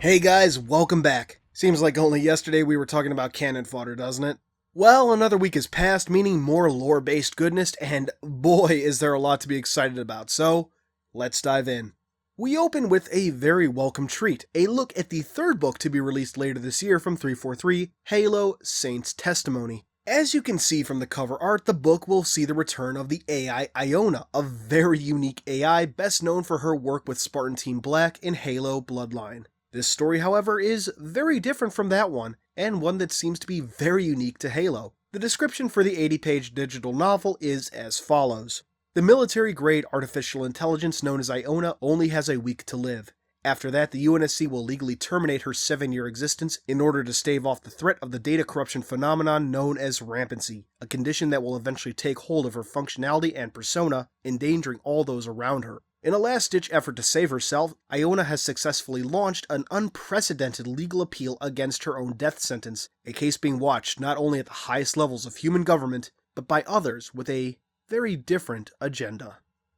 Hey guys, welcome back. Seems like only yesterday we were talking about Canon Fodder, doesn't it? Well, another week has passed, meaning more lore-based goodness, and boy is there a lot to be excited about, so let's dive in. We open with a very welcome treat, a look at the third book to be released later this year from 343, Halo Saint's Testimony. As you can see from the cover art, the book will see the return of the AI Iona, a very unique AI best known for her work with Spartan Team Black in Halo Bloodline. This story, however, is very different from that one, and one that seems to be very unique to Halo. The description for the 80-page digital novel is as follows. The military-grade artificial intelligence known as Iona only has a week to live. After that, the UNSC will legally terminate her 7-year existence in order to stave off the threat of the data corruption phenomenon known as rampancy, a condition that will eventually take hold of her functionality and persona, endangering all those around her. In a last-ditch effort to save herself, Iona has successfully launched an unprecedented legal appeal against her own death sentence, a case being watched not only at the highest levels of human government, but by others with a very different agenda.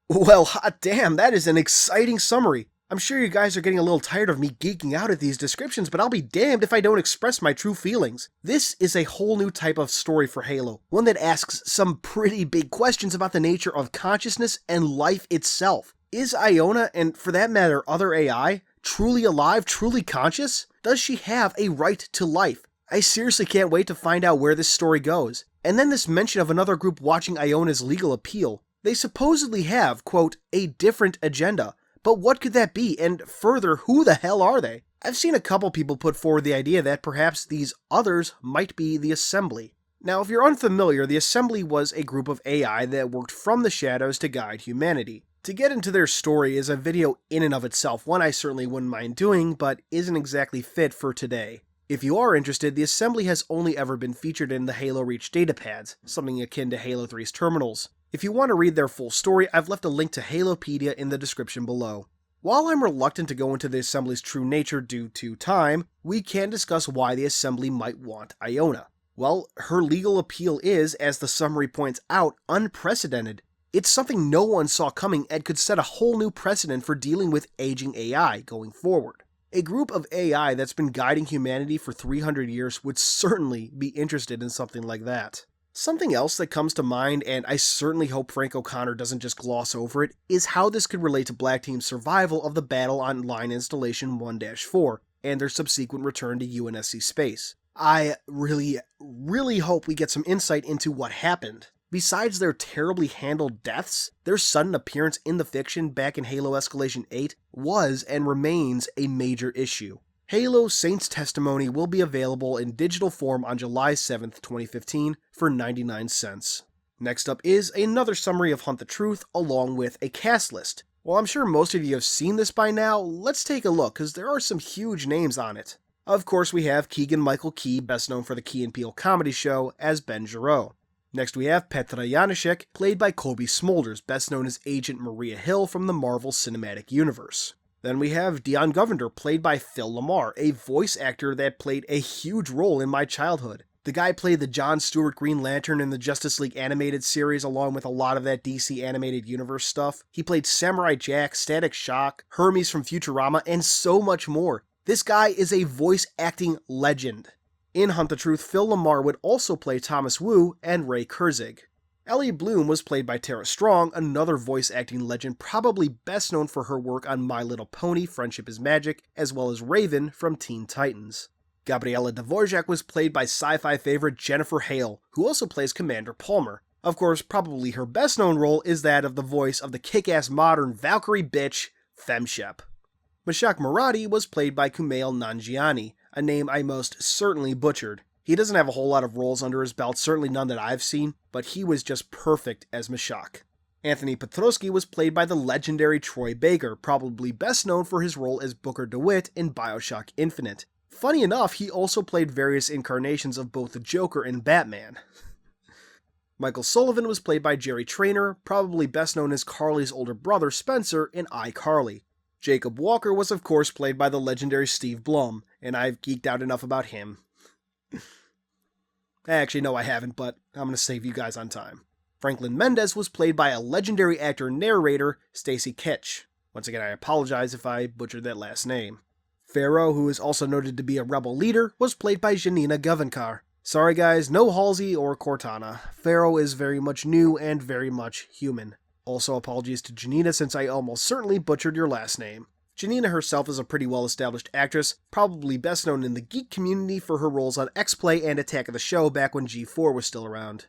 Well, hot damn, that is an exciting summary. I'm sure you guys are getting a little tired of me geeking out at these descriptions, but I'll be damned if I don't express my true feelings. This is a whole new type of story for Halo, one that asks some pretty big questions about the nature of consciousness and life itself. Is Iona, and for that matter other AI, truly alive, truly conscious? Does she have a right to life? I seriously can't wait to find out where this story goes. And then this mention of another group watching Iona's legal appeal. They supposedly have, quote, a different agenda. But what could that be? And further, who the hell are they? I've seen a couple people put forward the idea that perhaps these others might be the Assembly. Now, if you're unfamiliar, the Assembly was a group of AI that worked from the shadows to guide humanity. To get into their story is a video in and of itself, one I certainly wouldn't mind doing, but isn't exactly fit for today. If you are interested, the Assembly has only ever been featured in the Halo Reach datapads, something akin to Halo 3's terminals. If you want to read their full story, I've left a link to Halopedia in the description below. While I'm reluctant to go into the Assembly's true nature due to time, we can discuss why the Assembly might want Iona. Well, her legal appeal is, as the summary points out, unprecedented. It's something no one saw coming and could set a whole new precedent for dealing with aging AI going forward. A group of AI that's been guiding humanity for 300 years would certainly be interested in something like that. Something else that comes to mind, and I certainly hope Frank O'Connor doesn't just gloss over it, is how this could relate to Black Team's survival of the battle on Line Installation 1-4 and their subsequent return to UNSC space. I really hope we get some insight into what happened. Besides their terribly handled deaths, their sudden appearance in the fiction back in Halo Escalation 8 was and remains a major issue. Halo Saint's Testimony will be available in digital form on July 7th, 2015 for 99 cents. Next up is another summary of Hunt the Truth along with a cast list. While I'm sure most of you have seen this by now, let's take a look because there are some huge names on it. Of course we have Keegan-Michael Key, best known for the Key and Peele comedy show, as Ben Jarreau. Next we have Petra Janacek, played by Kobe Smulders, best known as Agent Maria Hill from the Marvel Cinematic Universe. Then we have Dion Govender, played by Phil Lamar, a voice actor that played a huge role in my childhood. The guy played the John Stewart Green Lantern in the Justice League animated series along with a lot of that DC animated universe stuff. He played Samurai Jack, Static Shock, Hermes from Futurama, and so much more. This guy is a voice acting legend. In Hunt the Truth, Phil Lamar would also play Thomas Wu and Ray Kurzig. Ellie Bloom was played by Tara Strong, another voice acting legend probably best known for her work on My Little Pony, Friendship is Magic, as well as Raven from Teen Titans. Gabriella Dvorak was played by sci-fi favorite Jennifer Hale, who also plays Commander Palmer. Of course, probably her best known role is that of the voice of the kick-ass modern Valkyrie bitch, Femshep. Mashak Murati was played by Kumail Nanjiani, a name I most certainly butchered. He doesn't have a whole lot of roles under his belt, certainly none that I've seen, but he was just perfect as Mashak. Anthony Petrosky was played by the legendary Troy Baker, probably best known for his role as Booker DeWitt in Bioshock Infinite. Funny enough, he also played various incarnations of both the Joker and Batman. Michael Sullivan was played by Jerry Traynor, probably best known as Carly's older brother Spencer in iCarly. Jacob Walker was of course played by the legendary Steve Blum, and I've geeked out enough about him. Actually, no I haven't, but I'm going to save you guys on time. Franklin Mendez was played by a legendary actor-narrator, Stacy Ketch. Once again, I apologize if I butchered that last name. Pharaoh, who is also noted to be a rebel leader, was played by Janina Gavankar. Sorry guys, no Halsey or Cortana. Pharaoh is very much new and very much human. Also apologies to Janina since I almost certainly butchered your last name. Janina herself is a pretty well-established actress, probably best known in the geek community for her roles on X-Play and Attack of the Show back when G4 was still around.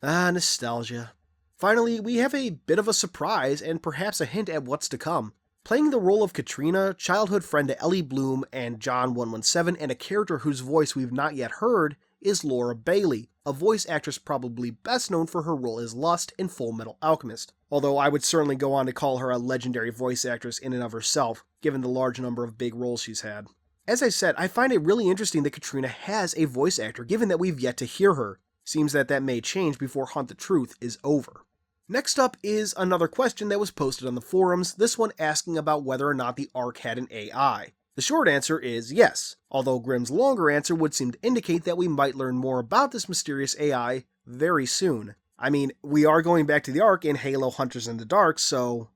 Ah, nostalgia. Finally, we have a bit of a surprise and perhaps a hint at what's to come. Playing the role of Katrina, childhood friend to Ellie Bloom and John 117, and a character whose voice we've not yet heard, is Laura Bailey, a voice actress probably best known for her role as Lust in Full Metal Alchemist, although I would certainly go on to call her a legendary voice actress in and of herself, given the large number of big roles she's had. As I said, I find it really interesting that Katrina has a voice actor, given that we've yet to hear her. Seems that may change before Hunt the Truth is over. Next up is another question that was posted on the forums, this one asking about whether or not the Ark had an AI. The short answer is yes, although Grimm's longer answer would seem to indicate that we might learn more about this mysterious AI very soon. I mean, we are going back to the Ark in Halo Hunters in the Dark, so...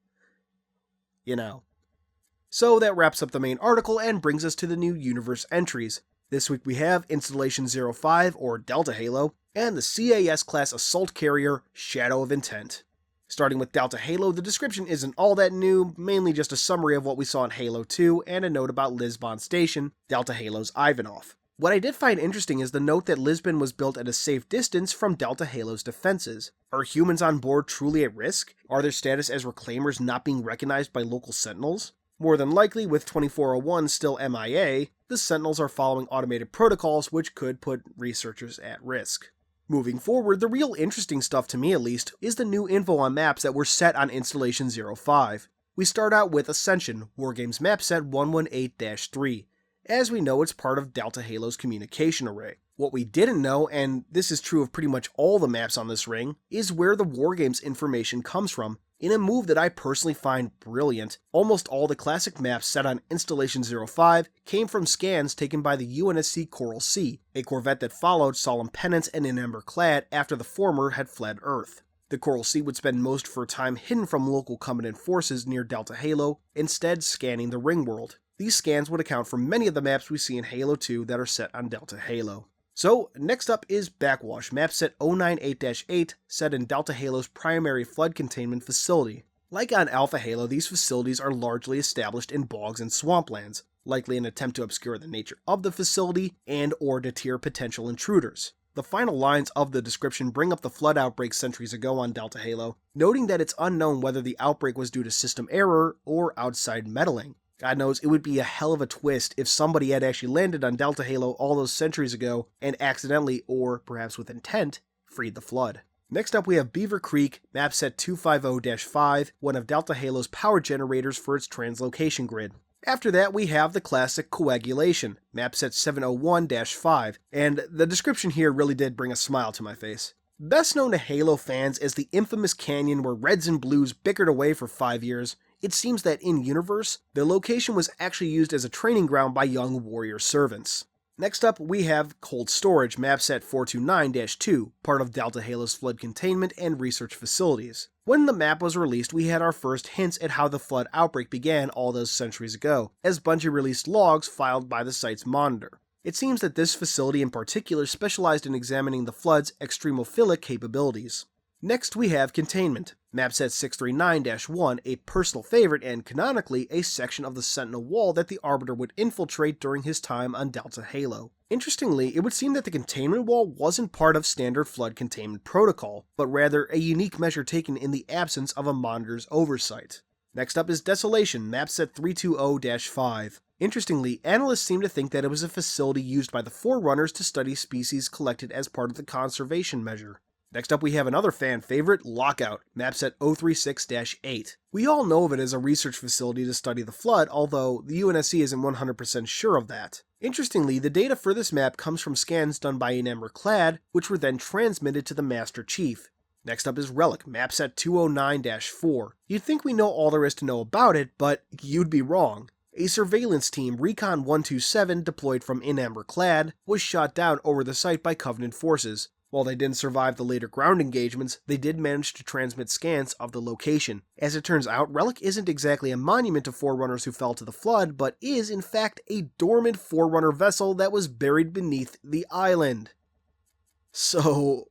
So that wraps up the main article and brings us to the new universe entries. This week we have Installation 05, or Delta Halo, and the CAS class assault carrier, Shadow of Intent. Starting with Delta Halo, the description isn't all that new, mainly just a summary of what we saw in Halo 2 and a note about Lisbon Station, Delta Halo's Ivanov. What I did find interesting is the note that Lisbon was built at a safe distance from Delta Halo's defenses. Are humans on board truly at risk? Are their status as reclaimers not being recognized by local sentinels? More than likely, with 2401 still MIA, the sentinels are following automated protocols which could put researchers at risk. Moving forward, the real interesting stuff to me at least is the new info on maps that were set on Installation 05. We start out with Ascension, Wargames map set 118-3. As we know, it's part of Delta Halo's communication array. What we didn't know, and this is true of pretty much all the maps on this ring, is where the Wargames information comes from. In a move that I personally find brilliant, almost all the classic maps set on Installation 05 came from scans taken by the UNSC Coral Sea, a corvette that followed Solemn Penance and In Ember Clad after the former had fled Earth. The Coral Sea would spend most of her time hidden from local Covenant forces near Delta Halo, instead scanning the ring world. These scans would account for many of the maps we see in Halo 2 that are set on Delta Halo. So, next up is Backwash Maps set 098-8, set in Delta Halo's primary flood containment facility. Like on Alpha Halo, these facilities are largely established in bogs and swamplands, likely an attempt to obscure the nature of the facility and or deter potential intruders. The final lines of the description bring up the flood outbreak centuries ago on Delta Halo, noting that it's unknown whether the outbreak was due to system error or outside meddling. God knows, it would be a hell of a twist if somebody had actually landed on Delta Halo all those centuries ago and accidentally, or perhaps with intent, freed the flood. Next up we have Beaver Creek, map set 250-5, one of Delta Halo's power generators for its translocation grid. After that we have the classic Coagulation, map set 701-5, and the description here really did bring a smile to my face. Best known to Halo fans as the infamous canyon where Reds and Blues bickered away for 5 years, it seems that in-universe, the location was actually used as a training ground by young warrior servants. Next up, we have Cold Storage, map set 429-2, part of Delta Halo's flood containment and research facilities. When the map was released, we had our first hints at how the flood outbreak began all those centuries ago, as Bungie released logs filed by the site's monitor. It seems that this facility in particular specialized in examining the flood's extremophilic capabilities. Next we have Containment, map set 639-1, a personal favorite and canonically a section of the Sentinel wall that the Arbiter would infiltrate during his time on Delta Halo. Interestingly, it would seem that the containment wall wasn't part of standard flood containment protocol, but rather a unique measure taken in the absence of a monitor's oversight. Next up is Desolation, map set 320-5. Interestingly, analysts seem to think that it was a facility used by the Forerunners to study species collected as part of the conservation measure. Next up we have another fan favorite, Lockout, map set 036-8. We all know of it as a research facility to study the flood, although the UNSC isn't 100% sure of that. Interestingly, the data for this map comes from scans done by In Ember Clad, which were then transmitted to the Master Chief. Next up is Relic, map set 209-4. You'd think we know all there is to know about it, but you'd be wrong. A surveillance team, Recon 127, deployed from In Ember Clad, was shot down over the site by Covenant forces. While they didn't survive the later ground engagements, they did manage to transmit scans of the location. As it turns out, Relic isn't exactly a monument to Forerunners who fell to the flood, but is in fact a dormant Forerunner vessel that was buried beneath the island. So,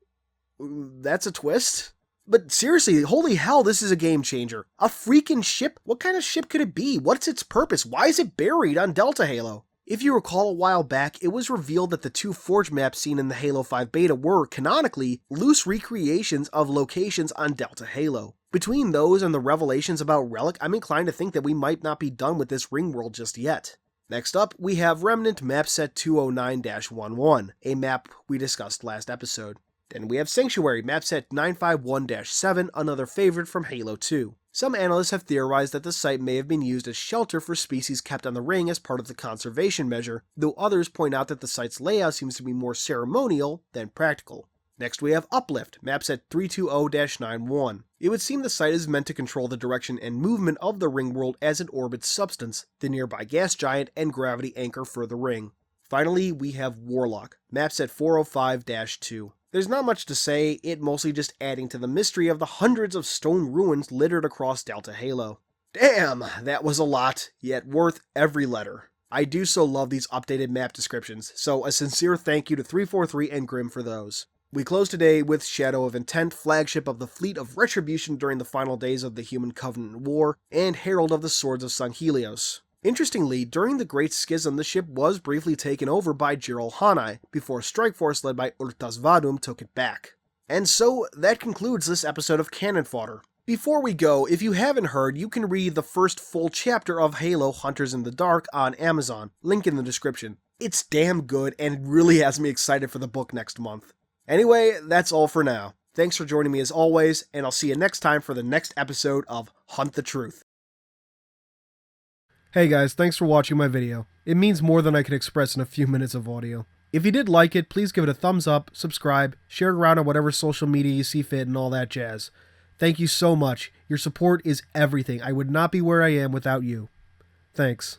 that's a twist? But seriously, holy hell, this is a game changer. A freaking ship? What kind of ship could it be? What's its purpose? Why is it buried on Delta Halo? If you recall a while back, it was revealed that the two Forge maps seen in the Halo 5 beta were, canonically, loose recreations of locations on Delta Halo. Between those and the revelations about Relic, I'm inclined to think that we might not be done with this ring world just yet. Next up, we have Remnant Map Set 209-11, a map we discussed last episode. Then we have Sanctuary Map Set 951-7, another favorite from Halo 2. Some analysts have theorized that the site may have been used as shelter for species kept on the ring as part of the conservation measure, though others point out that the site's layout seems to be more ceremonial than practical. Next we have Uplift, Map Set 320-91. It would seem the site is meant to control the direction and movement of the ring world as it orbits Substance, the nearby gas giant and gravity anchor for the ring. Finally, we have Warlock, Map Set 405-2. There's not much to say, it mostly just adding to the mystery of the hundreds of stone ruins littered across Delta Halo. Damn, that was a lot, yet worth every letter. I do so love these updated map descriptions, so a sincere thank you to 343 and Grim for those. We close today with Shadow of Intent, flagship of the Fleet of Retribution during the final days of the Human Covenant War, and Herald of the Swords of Sanghelios. Interestingly, during the Great Schism, the ship was briefly taken over by Jirul Hanai, before Strike Force led by Urtas Vadum took it back. And so, that concludes this episode of Canon Fodder. Before we go, if you haven't heard, you can read the first full chapter of Halo Hunters in the Dark on Amazon, link in the description. It's damn good, and it really has me excited for the book next month. Anyway, that's all for now. Thanks for joining me as always, and I'll see you next time for the next episode of Hunt the Truth. Hey guys, thanks for watching my video. It means more than I can express in a few minutes of audio. If you did like it, please give it a thumbs up, subscribe, share it around on whatever social media you see fit, and all that jazz. Thank you so much. Your support is everything. I would not be where I am without you. Thanks.